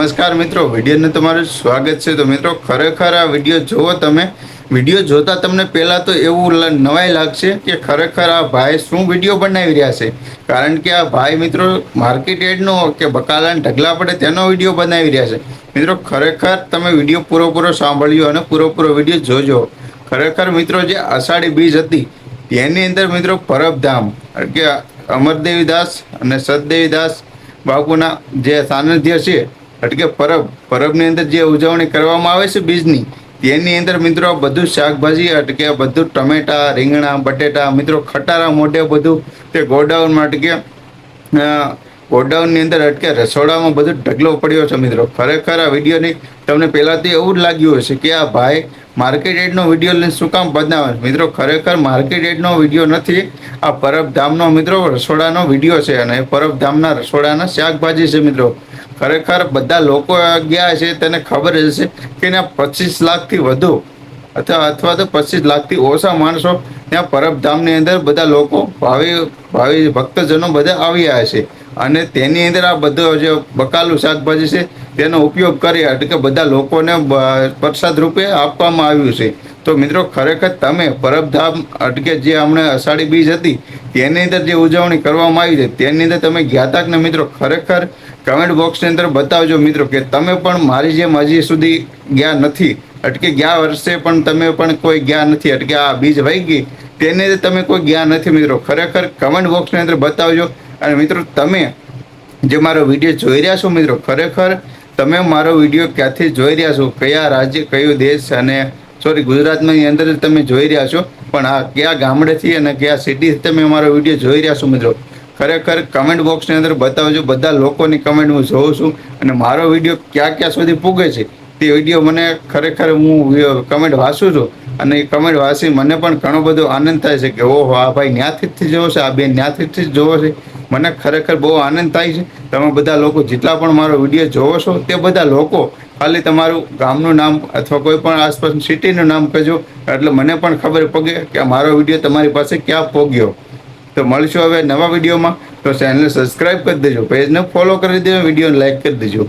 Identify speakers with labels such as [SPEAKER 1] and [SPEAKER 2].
[SPEAKER 1] નમસ્કાર મિત્રો, વિડીયોને તમારું સ્વાગત છે। તો મિત્રો ખરેખર આ વિડીયો જોવો તમે। વિડીયો જોતા તમને પહેલાં તો એવું નવાઈ લાગશે કે ખરેખર આ ભાઈ શું વિડીયો બનાવી રહ્યા છે। કારણ કે આ ભાઈ મિત્રો માર્કેટ યાર્ડનો કે બકાલાને ઢગલા પડે તેનો વિડીયો બનાવી રહ્યા છે। મિત્રો ખરેખર તમે વિડીયો પૂરો સાંભળ્યો અને પૂરો વિડીયો જોજો। ખરેખર મિત્રો જે અષાઢી બીજ હતી તેની અંદર મિત્રો પરબધામ કે અમરદેવીદાસ અને સતદેવીદાસ બાપુના જે સાનિધ્ય છે એટલે પરબની અંદર જે ઉજવણી કરવામાં આવે છે બીજની, તેની અંદર મિત્રો બધું શાકભાજી એટલે બધું ટમેટા, રીંગણા, બટેટા મિત્રો ખટારા મોઢે બધું તે ગોડાઉનમાં ગોડાઉનની અંદર અટકે રસોડામાં બધું ઢગલો પડ્યો છે। મિત્રો ખરેખર આ વિડીયોની તમને પહેલાંથી એવું જ લાગ્યું હશે કે આ ભાઈ માર્કેટ યાર્ડનો વિડીયો લઈને શું કામ બનાવે। મિત્રો ખરેખર માર્કેટ યાર્ડનો વિડીયો નથી, આ પરબધામનો મિત્રો રસોડાનો વિડીયો છે અને પરબધામના રસોડાના શાકભાજી છે। મિત્રો ખરેખર બધા લોકો ગયા છે તેને ખબર હશે કે ત્યાં 25 લાખથી વધુ અથવા તો 25 લાખથી ઓછા માણસો ત્યાં પરબધામની અંદર બધા લોકો ભાવિ ભક્તજનો બધા આવ્યા છે અને તેની અંદર આ બધું જે બકાલું શાકભાજી છે તેનો ઉપયોગ કરી એટલે કે બધા લોકોને પ્રસાદ રૂપે આપવામાં આવ્યું છે। તો મિત્રો ખરેખર તમે પરબધામ એટલે જે હમણાં અષાઢી બીજ હતી તેની અંદર જે ઉજવણી કરવામાં આવી છે તેની અંદર તમે ગયા હતા કે મિત્રો ખરેખર કમેન્ટ બોક્સની અંદર બતાવજો મિત્રો કે તમે પણ મારી જેમ હજી સુધી ગયા નથી એટલે ગયા વર્ષે પણ તમે પણ કોઈ ગયા નથી એટલે આ બીજ વહી ગઈ તેની અંદર તમે કોઈ ગયા નથી। મિત્રો ખરેખર કમેન્ટ બોક્સની અંદર બતાવજો। અને મિત્રો તમે જે મારો વિડીયો જોઈ રહ્યા છો મિત્રો ખરેખર તમે મારો વિડીયો ક્યાંથી જોઈ રહ્યા છો, કયા રાજ્ય, કયો દેશ અને ગુજરાતની અંદર તમે જોઈ રહ્યા છો, પણ આ કયા ગામડેથી અને કયા સિટીથી તમે મારો વિડીયો જોઈ રહ્યા છો મિત્રો ખરેખર કમેન્ટ બોક્સની અંદર બતાવજો। બધા લોકોની કમેન્ટ હું જોઉં છું અને મારો વિડીયો ક્યાં સુધી પૂગે છે તે વિડીયો મને ખરેખર હું કમેન્ટ વાંચું છું અને એ કમેન્ટ વાંચી મને પણ ઘણો બધો આનંદ થાય છે કે ઓહો આ ભાઈ ન્યાથી જોવો છે, આ બેન ન્યાથી જોવો છે। મને ખરેખર બહુ આનંદ થાય છે। તમે બધા લોકો જેટલા પણ મારો વિડીયો જોવો છો તે બધા લોકો ખાલી તમારું ગામનું નામ અથવા કોઈ પણ આસપાસ સિટીનું નામ કહેજો એટલે મને પણ ખબર પડે કે મારો વિડીયો તમારી પાસે ક્યાં પહોંચ્યો। તો મળશું હવે નવા વિડીયોમાં। તો ચેનલને સબસ્ક્રાઈબ કરી દેજો, પેજને ફોલો કરી દેજો, વિડીયોને લાઈક કરી દેજો।